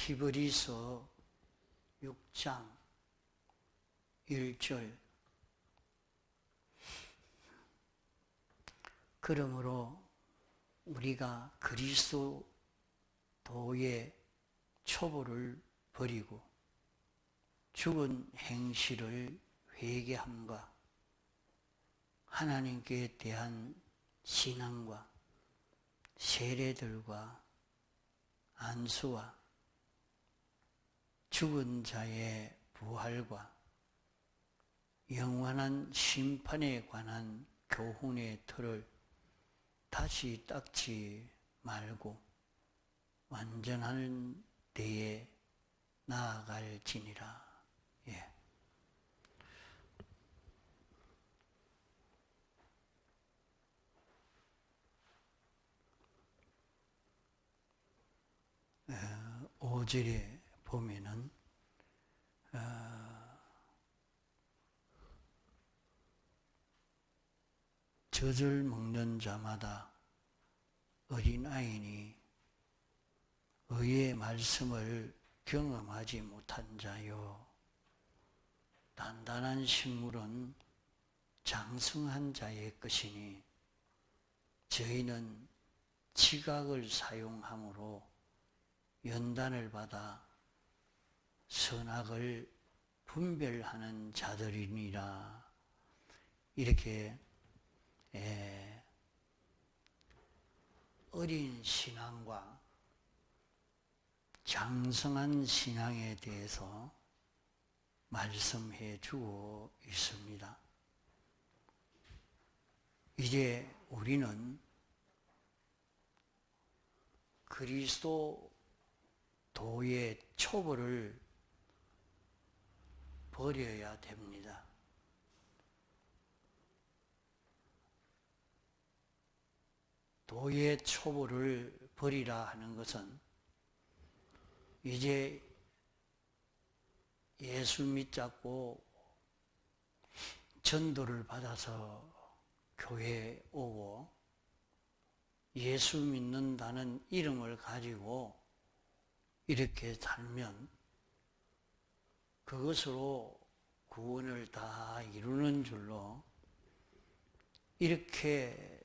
히브리서 6장 1절 그러므로 우리가 그리스도의 초보를 버리고 죽은 행실을 회개함과 하나님께 대한 신앙과 세례들과 안수와 죽은 자의 부활과 영원한 심판에 관한 교훈의 틀을 다시 닦지 말고 완전한 데에 나아갈지니라. 예. 오 5절에 보면은 젖을 먹는 자마다 어린아이니 의의 말씀을 경험하지 못한 자요. 단단한 식물은 장성한 자의 것이니 저희는 지각을 사용함으로 연단을 받아 선악을 분별하는 자들이니라. 이렇게 어린 신앙과 장성한 신앙에 대해서 말씀해 주고 있습니다. 이제 우리는 그리스도의 초보를 버려야 됩니다. 도의 초보를 버리라 하는 것은 이제 예수 믿자고 전도를 받아서 교회에 오고 예수 믿는다는 이름을 가지고 이렇게 살면 그것으로 구원을 다 이루는 줄로 이렇게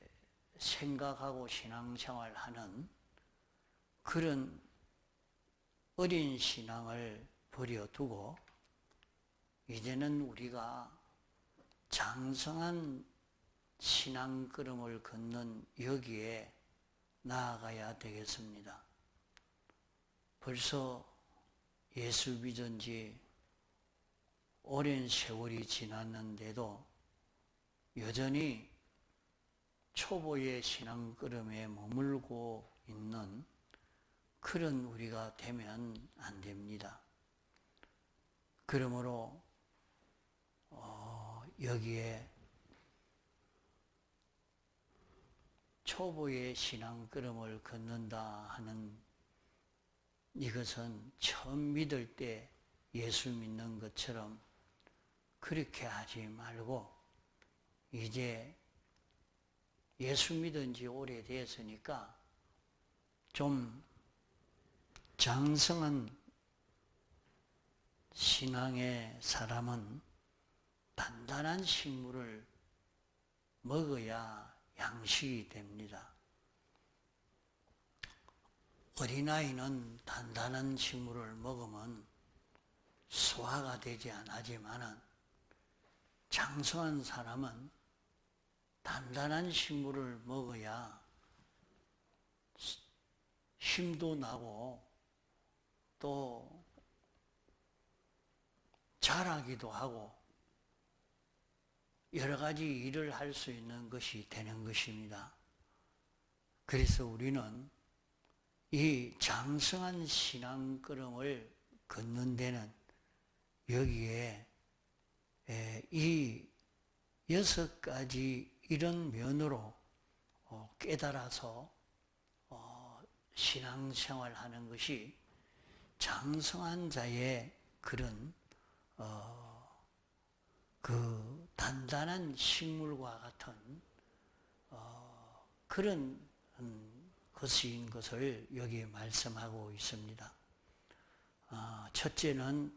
생각하고 신앙생활하는 그런 어린 신앙을 버려두고 이제는 우리가 장성한 신앙 걸음을 걷는 여기에 나아가야 되겠습니다. 벌써 예수 믿은 지 오랜 세월이 지났는데도 여전히 초보의 신앙 걸음에 머물고 있는 그런 우리가 되면 안 됩니다. 그러므로 여기에 초보의 신앙 걸음을 걷는다 하는 이것은 처음 믿을 때 예수 믿는 것처럼 그렇게 하지 말고 이제 예수 믿은 지 오래됐으니까 좀 장성한 신앙의 사람은 단단한 식물을 먹어야 양식이 됩니다. 어린아이는 단단한 식물을 먹으면 소화가 되지 않지만은 장성한 사람은 단단한 식물을 먹어야 힘도 나고 또 자라기도 하고 여러 가지 일을 할 수 있는 것이 되는 것입니다. 그래서 우리는 이 장성한 신앙 걸음을 걷는 데는 여기에 이 6가지 이런 면으로 깨달아서 신앙생활하는 것이 장성한 자의 그런 그 단단한 식물과 같은 그런 것인 것을 여기에 말씀하고 있습니다. 첫째는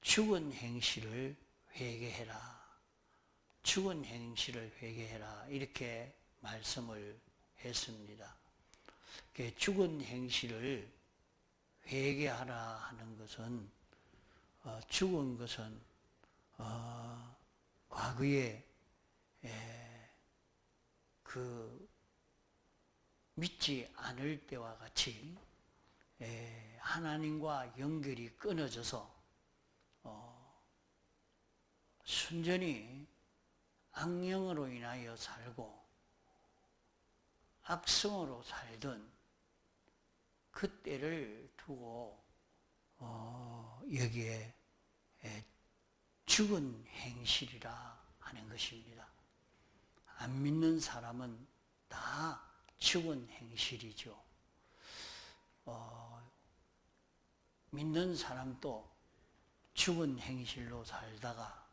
죽은 행실을 회개해라. 죽은 행실을 회개해라. 이렇게 말씀을 했습니다. 죽은 행실을 회개하라 하는 것은 죽은 것은 과거에 그 믿지 않을 때와 같이 하나님과 연결이 끊어져서 순전히 악령으로 인하여 살고 악성으로 살던 그때를 두고 여기에 죽은 행실이라 하는 것입니다. 안 믿는 사람은 다 죽은 행실이죠. 믿는 사람도 죽은 행실로 살다가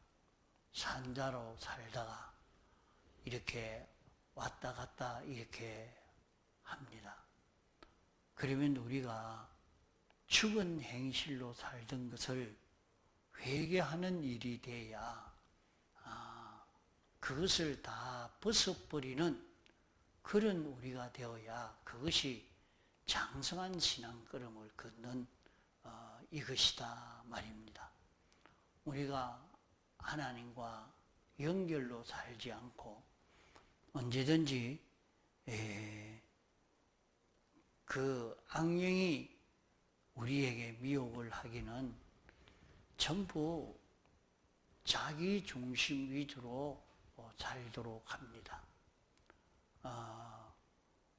산자로 살다가 이렇게 왔다 갔다 이렇게 합니다. 그러면 우리가 죽은 행실로 살던 것을 회개하는 일이 돼야 그것을 다 벗어버리는 그런 우리가 되어야 그것이 장성한 신앙걸음을 걷는 이것이다 말입니다. 우리가 하나님과 연결로 살지 않고 언제든지 그 악령이 우리에게 미혹을 하기는 전부 자기 중심 위주로 살도록 합니다.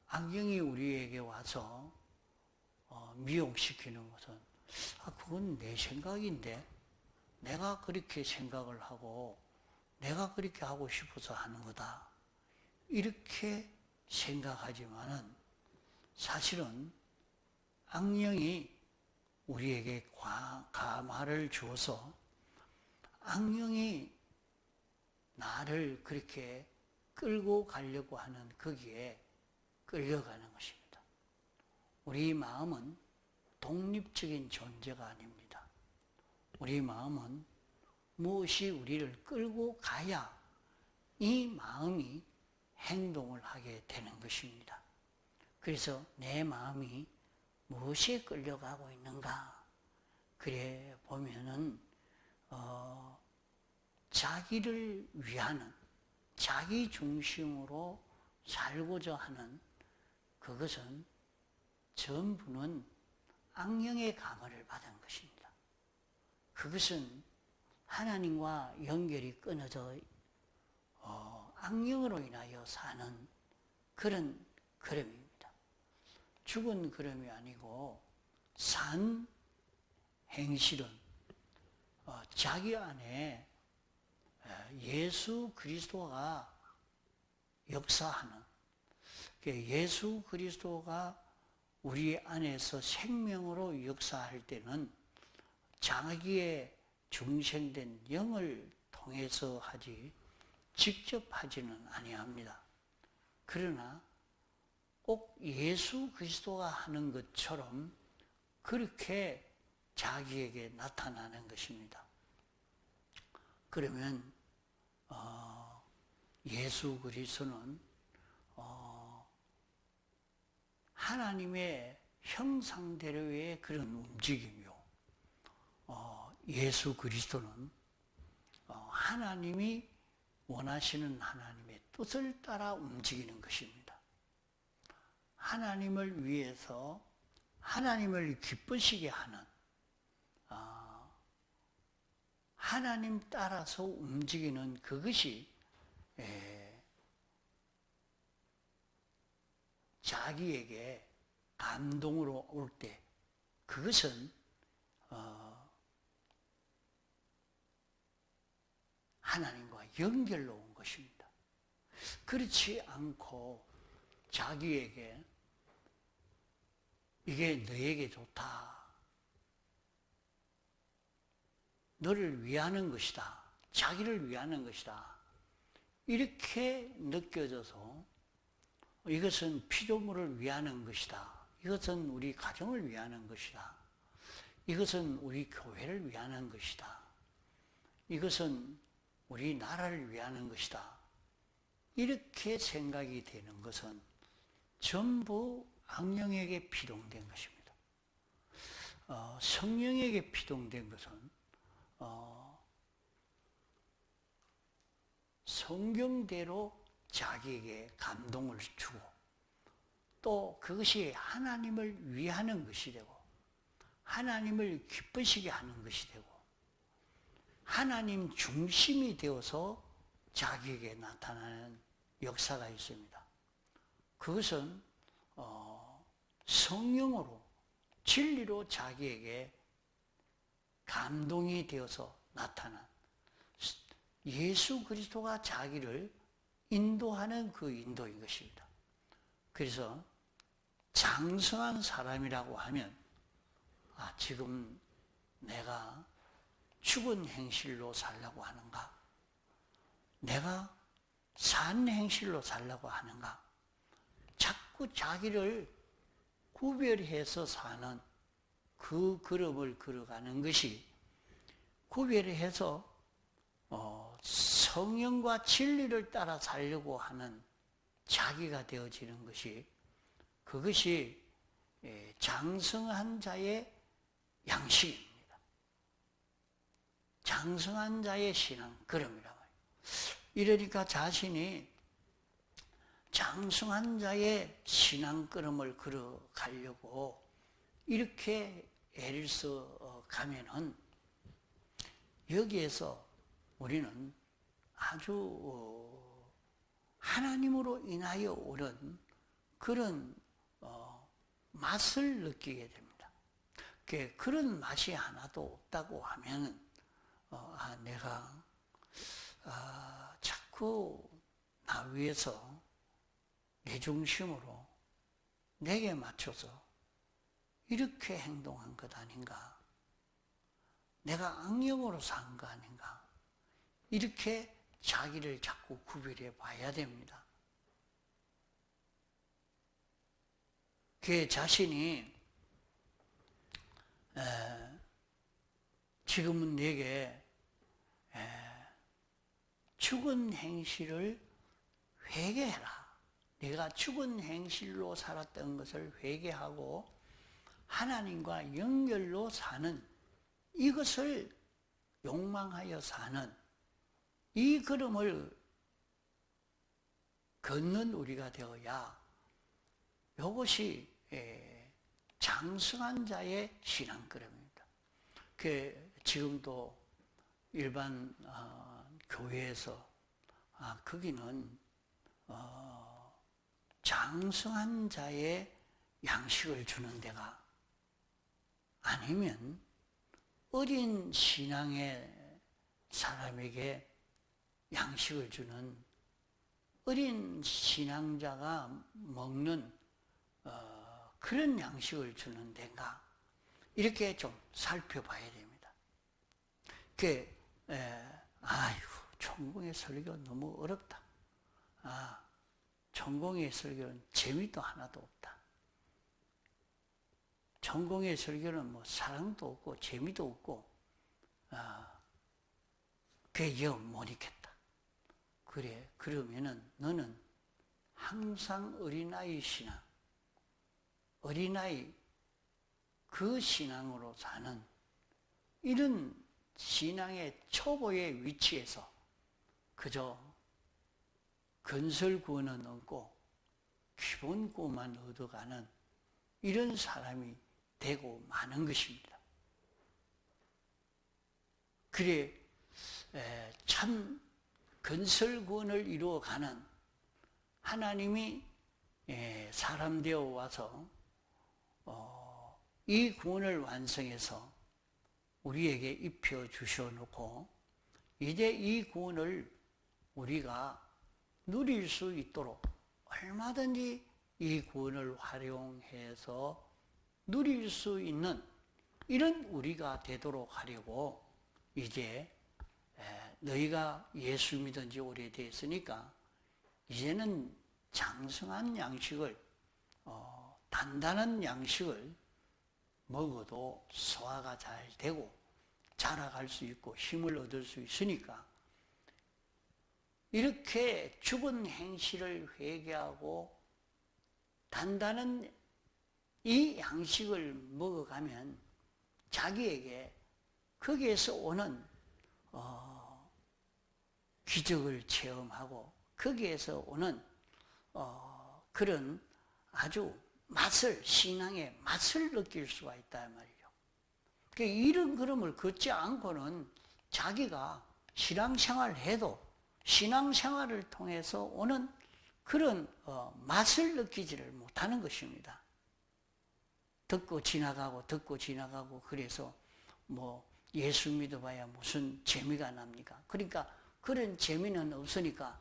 악령이 우리에게 와서 미혹시키는 것은 그건 내 생각인데 내가 그렇게 생각을 하고 내가 그렇게 하고 싶어서 하는 거다. 이렇게 생각하지만은 사실은 악령이 우리에게 감화를 주어서 악령이 나를 그렇게 끌고 가려고 하는 거기에 끌려가는 것입니다. 우리 마음은 독립적인 존재가 아닙니다. 우리 마음은 무엇이 우리를 끌고 가야 이 마음이 행동을 하게 되는 것입니다. 그래서 내 마음이 무엇에 끌려가고 있는가? 그래 보면은 자기를 위하는 자기 중심으로 살고자 하는 그것은 전부는 악령의 감화를 받은 것입니다. 그것은 하나님과 연결이 끊어져 악령으로 인하여 사는 그런 걸음입니다. 죽은 걸음이 아니고 산 행실은 자기 안에 예수 그리스도가 역사하는 예수 그리스도가 우리 안에서 생명으로 역사할 때는 자기의 중생된 영을 통해서 하지 직접 하지는 아니합니다. 그러나 꼭 예수 그리스도가 하는 것처럼 그렇게 자기에게 나타나는 것입니다. 그러면 예수 그리스도는 하나님의 형상대로의 그런 움직임이요. 예수 그리스도는 하나님이 원하시는 하나님의 뜻을 따라 움직이는 것입니다. 하나님을 위해서 하나님을 기쁘시게 하는 하나님 따라서 움직이는 그것이 자기에게 감동으로 올 때 그것은 하나님과 연결로 온 것입니다. 그렇지 않고 자기에게 이게 너에게 좋다. 너를 위하는 것이다. 자기를 위하는 것이다. 이렇게 느껴져서 이것은 피조물을 위하는 것이다. 이것은 우리 가정을 위하는 것이다. 이것은 우리 교회를 위하는 것이다. 이것은 우리 나라를 위하는 것이다. 이렇게 생각이 되는 것은 전부 악령에게 피동된 것입니다. 성령에게 피동된 것은 성경대로 자기에게 감동을 주고 또 그것이 하나님을 위하는 것이 되고 하나님을 기쁘시게 하는 것이 되고 하나님 중심이 되어서 자기에게 나타나는 역사가 있습니다. 그것은 성령으로 진리로 자기에게 감동이 되어서 나타난 예수 그리스도가 자기를 인도하는 그 인도인 것입니다. 그래서 장성한 사람이라고 하면 지금 내가 죽은 행실로 살려고 하는가? 내가 산 행실로 살려고 하는가? 자꾸 자기를 구별해서 사는 그 걸음을 걸어가는 것이 구별해서 성령과 진리를 따라 살려고 하는 자기가 되어지는 것이 그것이 장성한 자의 양식입니다. 장성한 자의 신앙 걸음이라고 해요. 이러니까 자신이 장성한 자의 신앙 걸음을 걸어가려고 이렇게 애를 써 가면은 여기에서 우리는 아주 하나님으로 인하여 오는 그런 맛을 느끼게 됩니다. 그런 맛이 하나도 없다고 하면 내가 자꾸 나 위해서 내 중심으로 내게 맞춰서 이렇게 행동한 것 아닌가? 내가 악령으로 산 거 아닌가? 이렇게 자기를 자꾸 구별해 봐야 됩니다. 그 자신이 지금은 내게 죽은 행실을 회개해라. 내가 죽은 행실로 살았던 것을 회개하고 하나님과 연결로 사는 이것을 욕망하여 사는 이 걸음을 걷는 우리가 되어야 이것이 장성한 자의 신앙 걸음입니다. 지금도 일반 교회에서 거기는 장성한 자의 양식을 주는 데가 아니면 어린 신앙의 사람에게 양식을 주는 어린 신앙자가 먹는 그런 양식을 주는 데인가 이렇게 좀 살펴봐야 됩니다. 아이고 천공의 설교 너무 어렵다. 천공의 설교는 재미도 하나도 없다. 천공의 설교는 뭐 사랑도 없고 재미도 없고 영 못 있겠다. 그래 그러면은 너는 항상 어린아이 신앙 어린아이 그 신앙으로 사는 이런 신앙의 초보의 위치에서 그저 건설 구원은 얻고 기본 구원만 얻어가는 이런 사람이 되고 마는 것입니다. 그래 참 건설 구원을 이루어가는 하나님이 사람 되어 와서 이 구원을 완성해서 우리에게 입혀 주셔놓고 이제 이 구원을 우리가 누릴 수 있도록 얼마든지 이 구원을 활용해서 누릴 수 있는 이런 우리가 되도록 하려고 이제 너희가 예수 믿은 지 오래됐으니까 이제는 장성한 양식을 단단한 양식을 먹어도 소화가 잘 되고 자라갈 수 있고 힘을 얻을 수 있으니까 이렇게 죽은 행실을 회개하고 단단한 이 양식을 먹어가면 자기에게 거기에서 오는 기적을 체험하고 거기에서 오는 그런 아주 신앙의 맛을 느낄 수가 있다 말이죠. 그러니까 이런 걸음을 걷지 않고는 자기가 신앙생활을 해도 신앙생활을 통해서 오는 그런 맛을 느끼지를 못하는 것입니다. 듣고 지나가고 그래서 뭐 예수 믿어봐야 무슨 재미가 납니까? 그러니까 그런 재미는 없으니까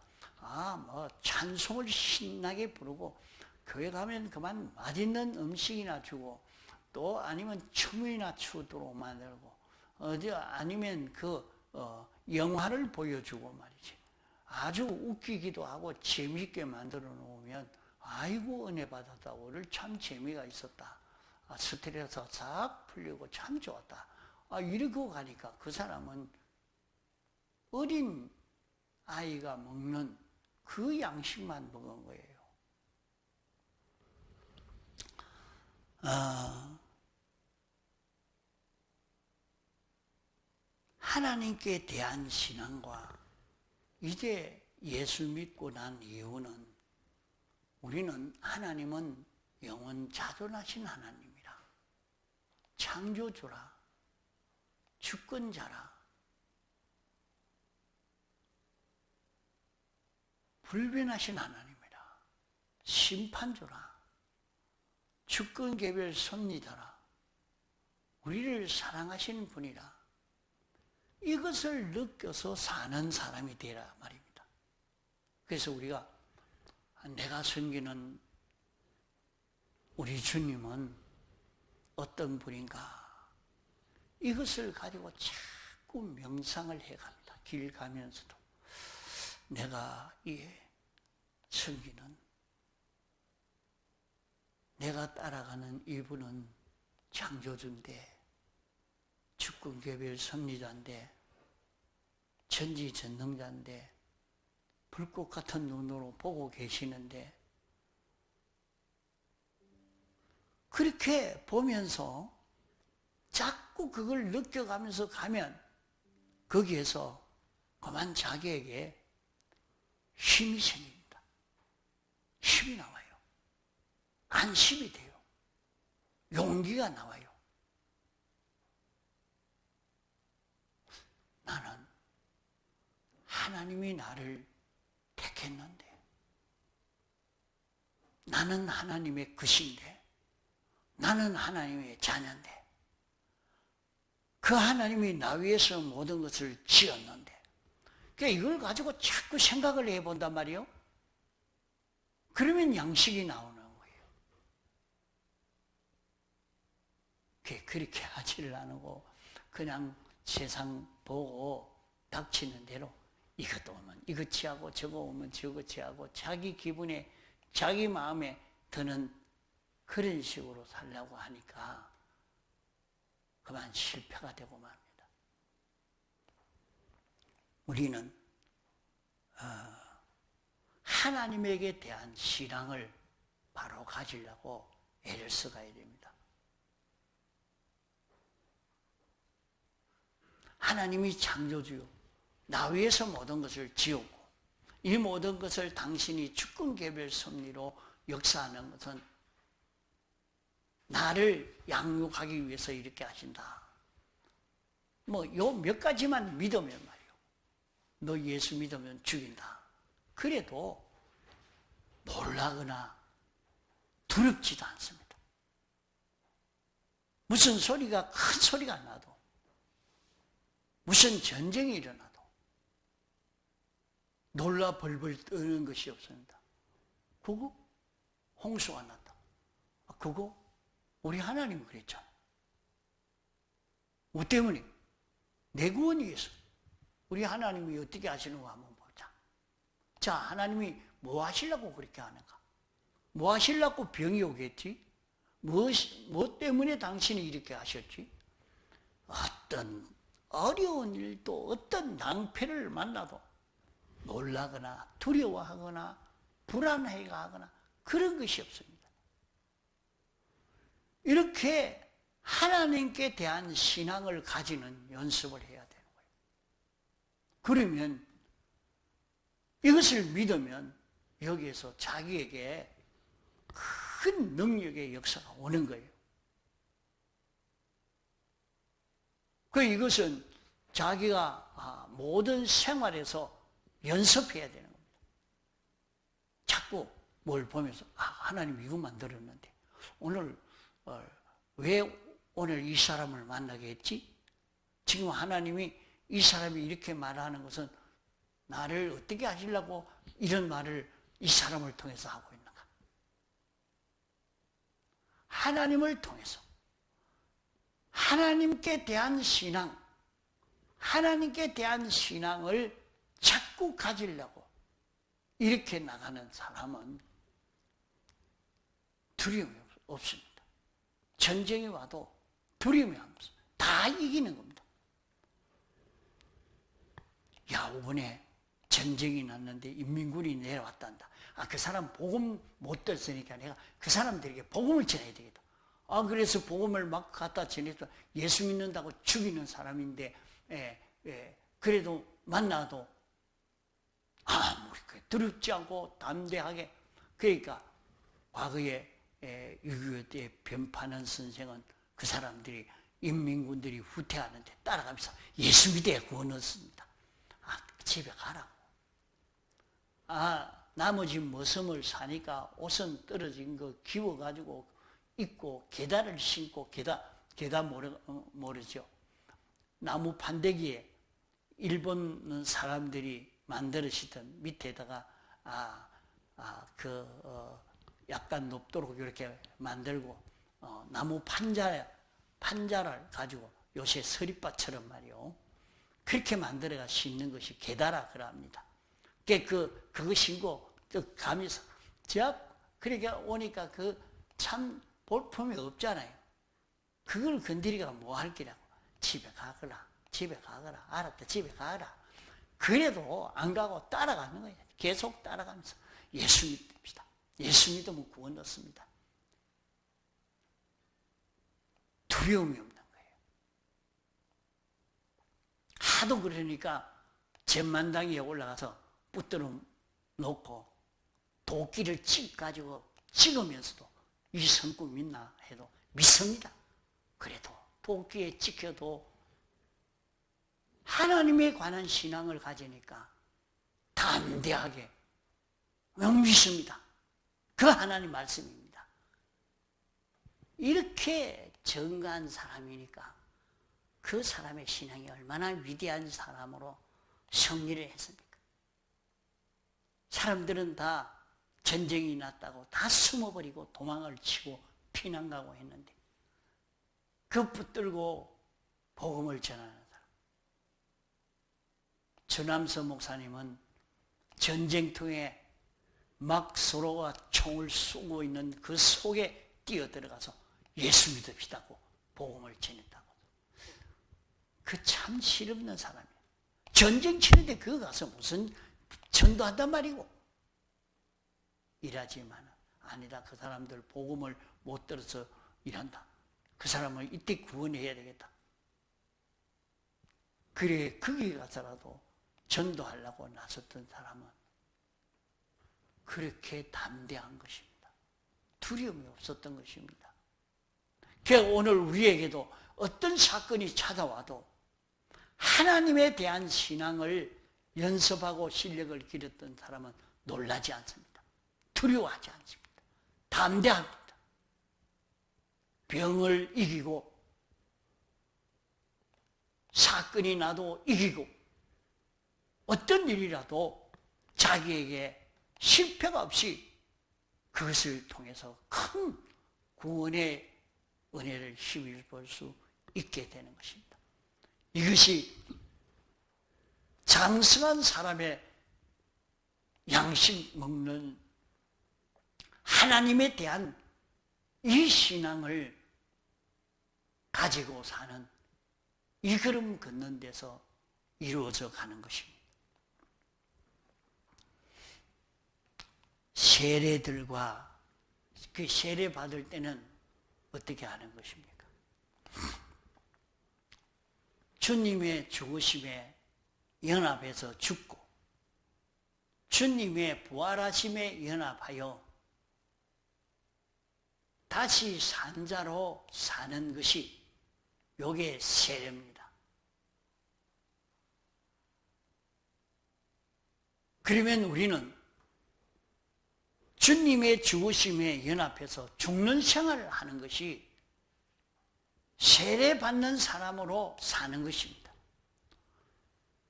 뭐 찬송을 신나게 부르고 교회 가면 그만 맛있는 음식이나 주고 또 아니면 춤이나 추도록 만들고 아니면 영화를 보여주고 말이지. 아주 웃기기도 하고 재미있게 만들어 놓으면 아이고 은혜 받았다. 오늘 참 재미가 있었다. 스트레스 싹 풀리고 참 좋았다. 이러고 가니까 그 사람은 어린 아이가 먹는 그 양식만 먹은 거예요. 하나님께 대한 신앙과 이제 예수 믿고 난 이후는 우리는 하나님은 영원 자존하신 하나님이라, 창조주라, 주권자라, 불변하신 하나님이라, 심판주라, 주권개별 섭리자라, 우리를 사랑하시는 분이라, 이것을 느껴서 사는 사람이 되라 말입니다. 그래서 우리가 내가 섬기는 우리 주님은 어떤 분인가, 이것을 가지고 자꾸 명상을 해갑니다. 길 가면서도 내가 섬기는, 내가 따라가는 이분은 창조주인데, 주권개별 섭리자인데, 전지전능자인데, 불꽃 같은 눈으로 보고 계시는데, 그렇게 보면서 자꾸 그걸 느껴가면서 가면 거기에서 그만 자기에게 힘이 생깁니다. 힘이 나와요. 안심이 돼요. 용기가 나와요. 나는 하나님이 나를 택했는데, 나는 하나님의 것인데, 나는 하나님의 자녀인데, 그 하나님이 나 위해서 모든 것을 지었는데, 그러니까 이걸 가지고 자꾸 생각을 해본단 말이에요. 그러면 양식이 나오는 거예요. 그렇게 하지를 않고 그냥 세상 보고 닥치는 대로 이것 오면 이것 취하고 저거 오면 저거 취하고 자기 기분에 자기 마음에 드는 그런 식으로 살려고 하니까 그만 실패가 되고 맙니다. 우리는 하나님에게 대한 신앙을 바로 가지려고 애를 써가야 됩니다. 하나님이 창조주요, 나 위해서 모든 것을 지었고 이 모든 것을 당신이 주권개별 섭리로 역사하는 것은 나를 양육하기 위해서 이렇게 하신다. 요 몇 가지만 믿으면 말이요, 너 예수 믿으면 죽인다. 그래도 놀라거나 두렵지도 않습니다. 무슨 소리가, 큰 소리가 나도, 무슨 전쟁이 일어나도 놀라 벌벌 떠는 것이 없습니다. 그거 홍수가 났다. 그거 우리 하나님은 그랬잖아. 뭐 때문에? 내 구원이 위해서. 우리 하나님이 어떻게 하시는가 한번 보자. 자, 하나님이 뭐 하시려고 그렇게 하는가? 뭐 하시려고 병이 오겠지? 무엇 때문에 당신이 이렇게 하셨지? 어떤 어려운 일도 어떤 낭패를 만나도 놀라거나 두려워하거나 불안해하거나 그런 것이 없습니다. 이렇게 하나님께 대한 신앙을 가지는 연습을 해야 되는 거예요. 그러면 이것을 믿으면 여기에서 자기에게 큰 능력의 역사가 오는 거예요. 이것은 자기가 모든 생활에서 연습해야 되는 겁니다. 자꾸 뭘 보면서 하나님 이거 만들었는데 오늘 왜 오늘 이 사람을 만나게 했지? 지금 하나님이 이 사람이 이렇게 말하는 것은 나를 어떻게 하시려고 이런 말을 이 사람을 통해서 하고 있는가? 하나님을 통해서 하나님께 대한 신앙, 하나님께 대한 신앙을 자꾸 가지려고 이렇게 나가는 사람은 두려움이 없습니다. 전쟁이 와도 두려움이 없습니다. 다 이기는 겁니다. 이번에 전쟁이 났는데 인민군이 내려왔단다. 그 사람 복음 못 들었으니까 내가 그 사람들에게 복음을 전해야 되겠다. 그래서 복음을 막 갖다 전해서 예수 믿는다고 죽이는 사람인데, 그래도 만나도 두렵지 않고 담대하게. 그러니까 과거에 6.25 때 변파는 선생은 그 사람들이 인민군들이 후퇴하는데 따라가면서 예수 믿어 구원 얻습니다. 집에 가라고. 나머지 머슴을 사니까 옷은 떨어진 거 기워가지고 입고 계다를 신고, 계다 모르죠. 나무 판대기에 일본 사람들이 만들으시던 밑에다가 약간 높도록 이렇게 만들고 나무 판자를 가지고 요새 서리바처럼 말이요. 그렇게 만들어가 신는 것이 계다라 그럽니다. 그거 신고 가면서 그러니까 오니까 참 볼품이 없잖아요. 그걸 건드리가 뭐 할 기라고. 집에 가거라. 알았다, 집에 가거라. 그래도 안 가고 따라가는 거예요. 계속 따라가면서 예수 믿습니다. 예수 믿으면 구원 얻습니다. 두려움이 없는 거예요. 하도 그러니까 전만당에 올라가서 붙들어 놓고 도끼를 가지고 찍으면서도 이 성구 믿나 해도 믿습니다. 그래도 도끼에 찍혀도 하나님에 관한 신앙을 가지니까 담대하게 믿습니다. 그 하나님 말씀입니다. 이렇게 정가한 사람이니까 그 사람의 신앙이 얼마나 위대한 사람으로 승리를 했습니까? 사람들은 다 전쟁이 났다고 다 숨어버리고 도망을 치고 피난 가고 했는데 그 붙들고 복음을 전하는 사람. 주남서 목사님은 전쟁통에 막 서로가 총을 쏘고 있는 그 속에 뛰어들어가서 예수 믿읍시다고 복음을 전했다고. 그 참 실없는 사람이에요. 전쟁 치는데 그거 가서 무슨 전도한단 말이고. 일하지만 아니다. 그 사람들 복음을 못 들어서 일한다. 그 사람을 이때 구원해야 되겠다. 그래 거기 가서라도 전도하려고 나섰던 사람은 그렇게 담대한 것입니다. 두려움이 없었던 것입니다. 그래서 오늘 우리에게도 어떤 사건이 찾아와도 하나님에 대한 신앙을 연습하고 실력을 기렸던 사람은 놀라지 않습니다. 두려워하지 않습니다. 담대합니다. 병을 이기고 사건이 나도 이기고 어떤 일이라도 자기에게 실패가 없이 그것을 통해서 큰 구원의 은혜를 힘입을 수 있게 되는 것입니다. 이것이 장성한 사람의 양식 먹는 하나님에 대한 이 신앙을 가지고 사는 이 걸음 걷는 데서 이루어져 가는 것입니다. 세례들과 그 세례 받을 때는 어떻게 하는 것입니까? 주님의 죽으심에 연합해서 죽고 주님의 부활하심에 연합하여 다시 산 자로 사는 것이 요게 세례입니다. 그러면 우리는 주님의 죽으심에 연합해서 죽는 생활을 하는 것이 세례받는 사람으로 사는 것입니다.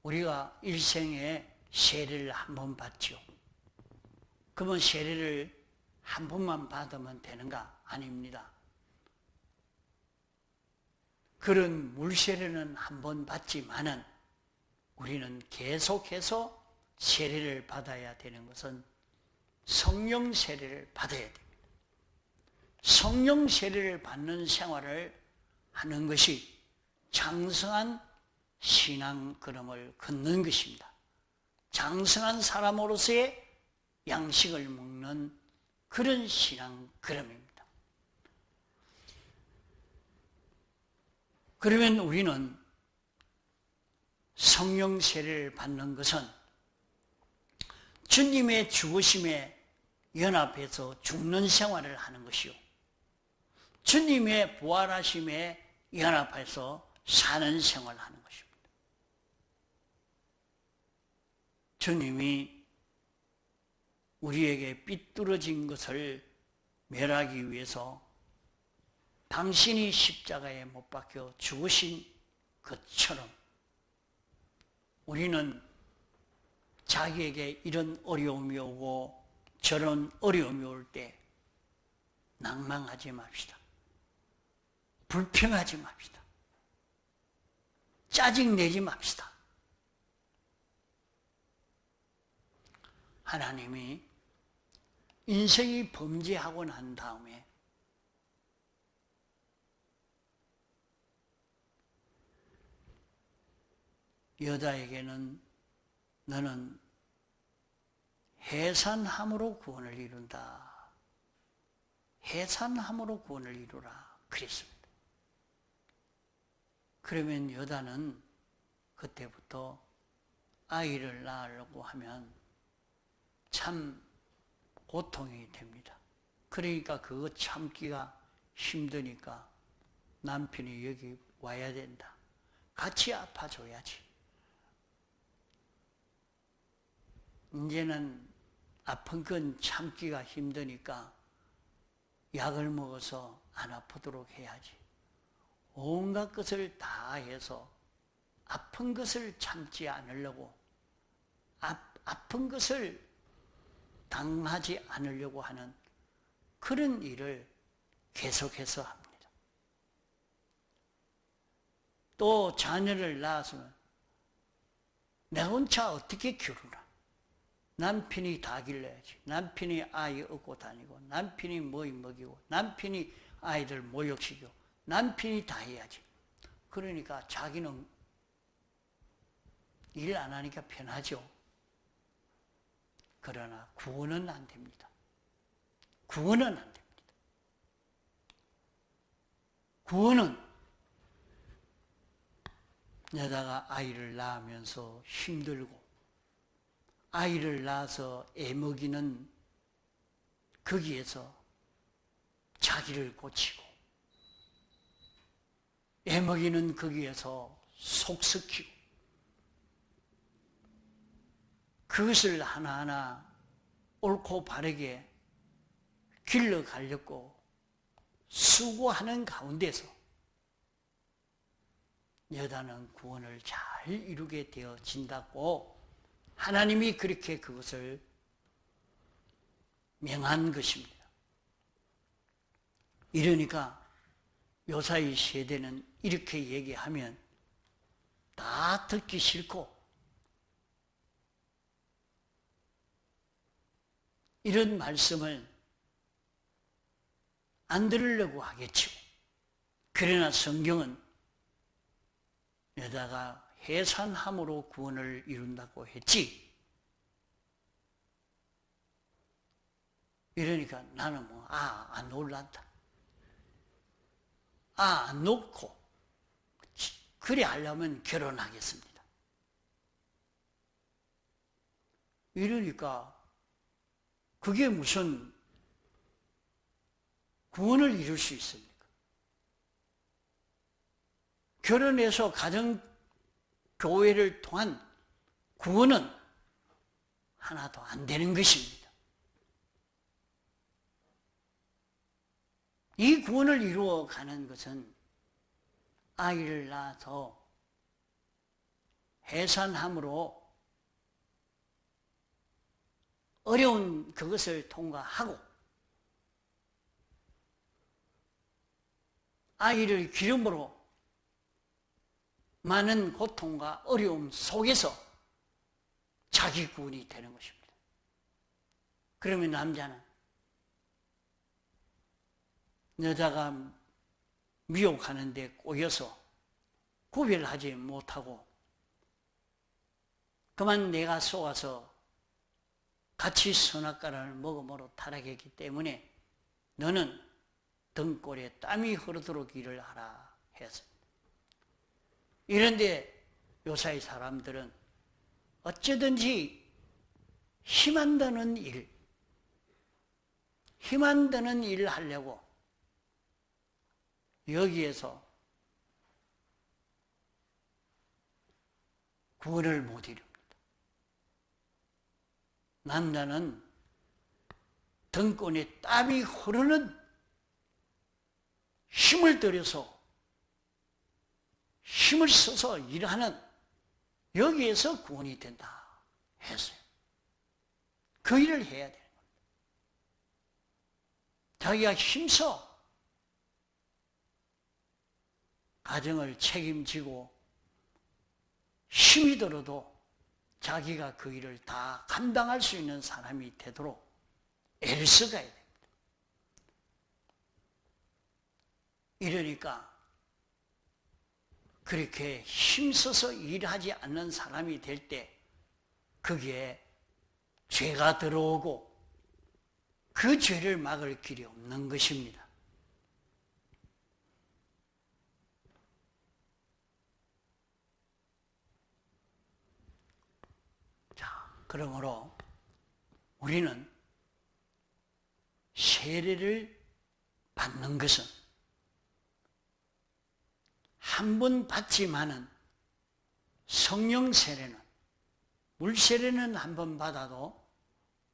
우리가 일생에 세례를 한 번 받죠. 그러면 세례를 한 번만 받으면 되는가? 아닙니다. 그런 물세례는 한 번 받지만은 우리는 계속해서 세례를 받아야 되는 것은 성령 세례를 받아야 됩니다. 성령 세례를 받는 생활을 하는 것이 장성한 신앙 걸음을 걷는 것입니다. 장성한 사람으로서의 양식을 먹는 그런 신앙 걸음입니다. 그러면 우리는 성령 세례를 받는 것은 주님의 죽으심에 연합해서 죽는 생활을 하는 것이요, 주님의 부활하심에 연합해서 사는 생활을 하는 것입니다. 주님이 우리에게 삐뚤어진 것을 멸하기 위해서 당신이 십자가에 못 박혀 죽으신 것처럼 우리는 자기에게 이런 어려움이 오고 저런 어려움이 올 때 낭망하지 맙시다. 불평하지 맙시다. 짜증내지 맙시다. 하나님이 인생이 범죄하고 난 다음에 여자에게는 너는 해산함으로 구원을 이룬다. 해산함으로 구원을 이루라. 그랬습니다. 그러면 여자는 그때부터 아이를 낳으려고 하면 참 고통이 됩니다. 그러니까 그거 참기가 힘드니까 남편이 여기 와야 된다. 같이 아파줘야지. 이제는 아픈 건 참기가 힘드니까 약을 먹어서 안 아프도록 해야지. 온갖 것을 다 해서 아픈 것을 참지 않으려고, 아픈 것을 당하지 않으려고 하는 그런 일을 계속해서 합니다. 또 자녀를 낳았으면 내 혼자 어떻게 기르나? 남편이 다 길러야지. 남편이 아이 얻고 다니고, 남편이 먹이고, 남편이 아이들 모욕시키고, 남편이 다 해야지. 그러니까 자기는 일 안 하니까 편하죠. 그러나 구원은 안 됩니다. 구원은 안 됩니다. 구원은 여자가 아이를 낳으면서 힘들고 아이를 낳아서 애먹이는 거기에서 자기를 고치고 애먹이는 거기에서 속썩히고 그것을 하나하나 옳고 바르게 길러가려고 수고하는 가운데서 여자는 구원을 잘 이루게 되어진다고 하나님이 그렇게 그것을 명한 것입니다. 이러니까 요사이 세대는 이렇게 얘기하면 다 듣기 싫고 이런 말씀을 안 들으려고 하겠죠. 그러나 성경은 여자가 해산함으로 구원을 이룬다고 했지. 이러니까 나는 안 놀란다. 안 놓고 그래 하려면 결혼하겠습니다. 이러니까 그게 무슨 구원을 이룰 수 있습니까? 결혼해서 가정교회를 통한 구원은 하나도 안 되는 것입니다. 이 구원을 이루어가는 것은 아이를 낳아서 해산함으로 어려운 그것을 통과하고 아이를 기름으로 많은 고통과 어려움 속에서 자기 구원이 되는 것입니다. 그러면 남자는 여자가 미혹하는 데 꼬여서 구별하지 못하고 그만 내가 속아서 같이 선악과를 먹음으로 타락했기 때문에 너는 등골에 땀이 흐르도록 일을 하라 했습니다. 이런데 요사이 사람들은 어쩌든지 힘 안 드는 일을 하려고 여기에서 구원을 못 이룹니다. 남자는 등골에 땀이 흐르는 힘을 들여서 힘을 써서 일하는 여기에서 구원이 된다 했어요. 그 일을 해야 되는 겁니다. 자기가 힘써 가정을 책임지고 힘이 들어도 자기가 그 일을 다 감당할 수 있는 사람이 되도록 애를 써가야 됩니다. 이러니까 그렇게 힘써서 일하지 않는 사람이 될 때 거기에 죄가 들어오고 그 죄를 막을 길이 없는 것입니다. 그러므로 우리는 세례를 받는 것은 한 번 받지만은 성령 세례는 물 세례는 한 번 받아도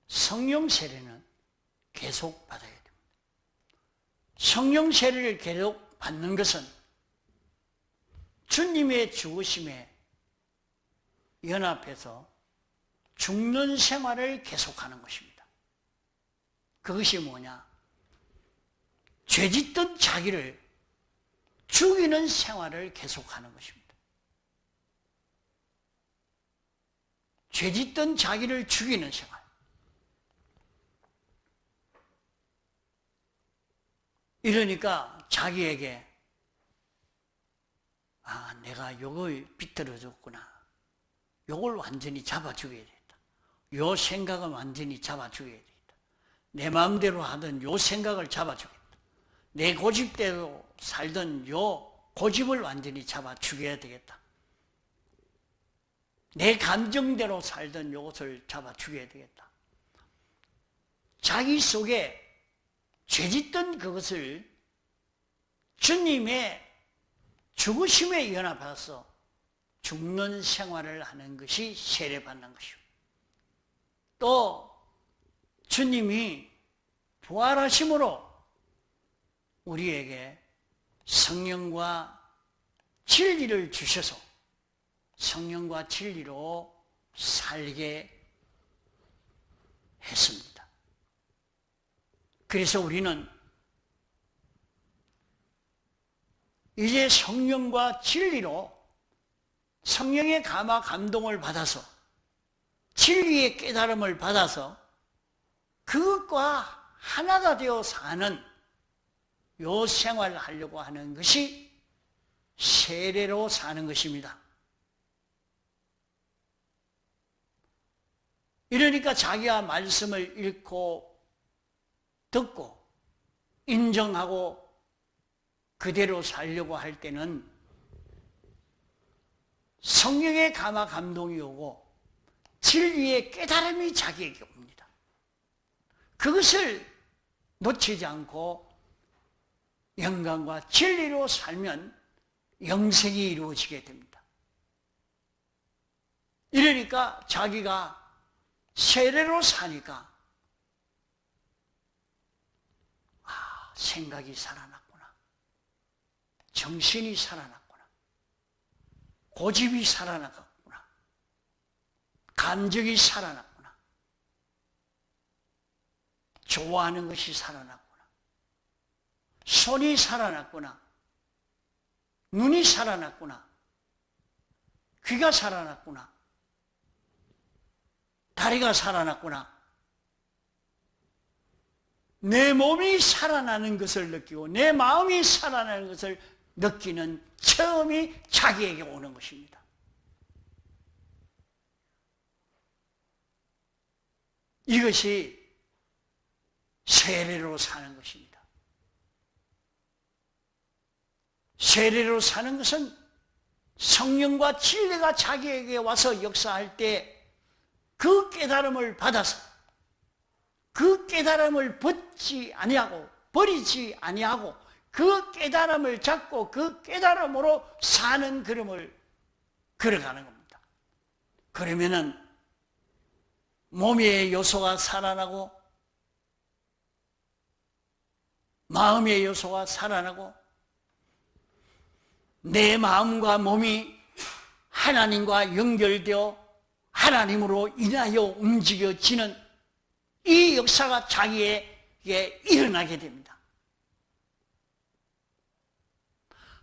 성령 세례는 계속 받아야 됩니다. 성령 세례를 계속 받는 것은 주님의 죽으심에 연합해서 죽는 생활을 계속하는 것입니다. 그것이 뭐냐? 죄짓던 자기를 죽이는 생활을 계속하는 것입니다. 죄짓던 자기를 죽이는 생활. 이러니까 자기에게 내가 요걸 비틀어줬구나. 요걸 완전히 잡아주게 돼. 요 생각은 완전히 잡아주어야 되겠다. 내 마음대로 하던 요 생각을 잡아주겠다. 내 고집대로 살던 요 고집을 완전히 잡아주어야 되겠다. 내 감정대로 살던 요것을 잡아주어야 되겠다. 자기 속에 죄짓던 그것을 주님의 죽으심에 연합해서 죽는 생활을 하는 것이 세례받는 것이고 또 주님이 부활하심으로 우리에게 성령과 진리를 주셔서 성령과 진리로 살게 했습니다. 그래서 우리는 이제 성령과 진리로 성령의 감화 감동을 받아서 진리의 깨달음을 받아서 그것과 하나가 되어 사는 요 생활을 하려고 하는 것이 세례로 사는 것입니다. 이러니까 자기가 말씀을 읽고 듣고 인정하고 그대로 살려고 할 때는 성령의 감화 감동이 오고 진리의 깨달음이 자기에게 옵니다. 그것을 놓치지 않고 영광과 진리로 살면 영생이 이루어지게 됩니다. 이러니까 자기가 세례로 사니까 생각이 살아났구나. 정신이 살아났구나. 고집이 살아났구나. 감정이 살아났구나. 좋아하는 것이 살아났구나. 손이 살아났구나. 눈이 살아났구나. 귀가 살아났구나. 다리가 살아났구나. 내 몸이 살아나는 것을 느끼고 내 마음이 살아나는 것을 느끼는 처음이 자기에게 오는 것입니다. 이것이 세례로 사는 것입니다. 세례로 사는 것은 성령과 진리가 자기에게 와서 역사할 때 그 깨달음을 받아서 그 깨달음을 버리지 아니하고 그 깨달음을 잡고 그 깨달음으로 사는 걸음을 걸어가는 겁니다. 그러면은 몸의 요소가 살아나고 마음의 요소가 살아나고 내 마음과 몸이 하나님과 연결되어 하나님으로 인하여 움직여지는 이 역사가 자기에게 일어나게 됩니다.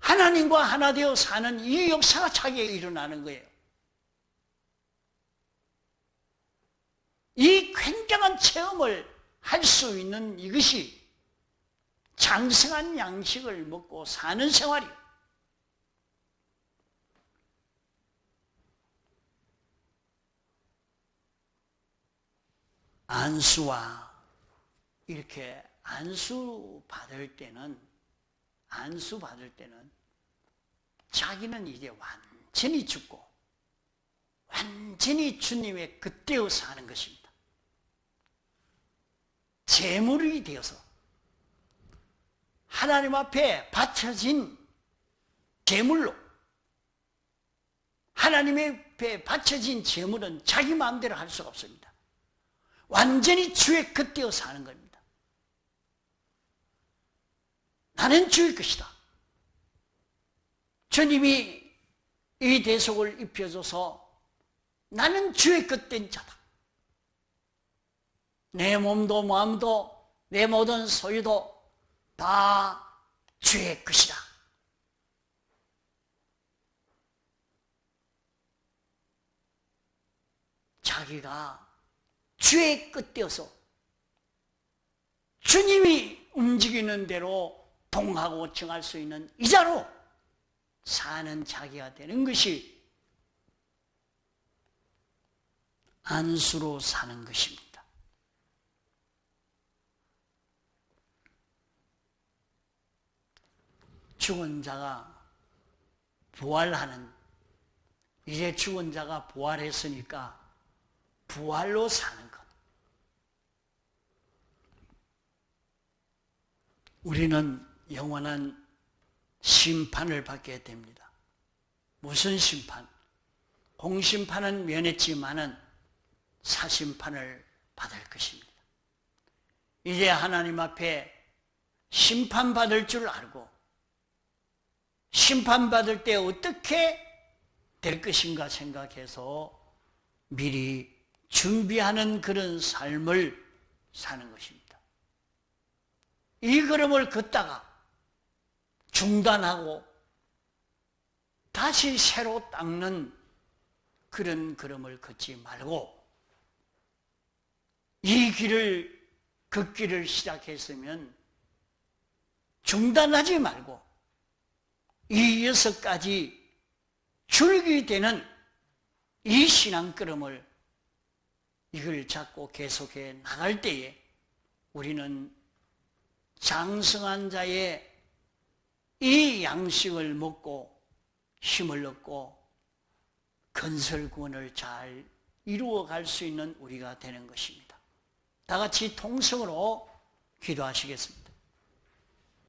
하나님과 하나 되어 사는 이 역사가 자기에게 일어나는 거예요. 이 굉장한 체험을 할 수 있는 이것이 장성한 양식을 먹고 사는 생활이에요. 안수와 이렇게 안수 받을 때는 자기는 이제 완전히 죽고 완전히 주님의 겉되어 사는 것입니다. 제물이 되어서 하나님 앞에 바쳐진 제물로, 하나님 앞에 바쳐진 제물은 자기 마음대로 할 수가 없습니다. 완전히 주의 겉되어 사는 겁니다. 나는 주의 것이다. 주님이 이 대속을 입혀줘서 나는 주의 겉된 자다. 내 몸도 마음도 내 모든 소유도 다 주의 것이다. 자기가 주의 겉되어서 주님이 움직이는 대로 동하고 정할 수 있는 이자로 사는 자기가 되는 것이 안수로 사는 것입니다. 죽은 자가 부활하는, 이제 죽은 자가 부활했으니까 부활로 사는 것. 우리는 영원한 심판을 받게 됩니다. 무슨 심판? 공심판은 면했지만은 사심판을 받을 것입니다. 이제 하나님 앞에 심판받을 줄 알고 심판받을 때 어떻게 될 것인가 생각해서 미리 준비하는 그런 삶을 사는 것입니다. 이 걸음을 걷다가 중단하고 다시 새로 닦는 그런 걸음을 걷지 말고 이 길을 걷기를 시작했으면 중단하지 말고 이 6가지 줄기 되는 이 신앙걸음을 이걸 잡고 계속해 나갈 때에 우리는 장성한 자의 이 양식을 먹고 힘을 얻고 건설구원을 잘 이루어갈 수 있는 우리가 되는 것입니다. 다 같이 통성으로 기도하시겠습니다.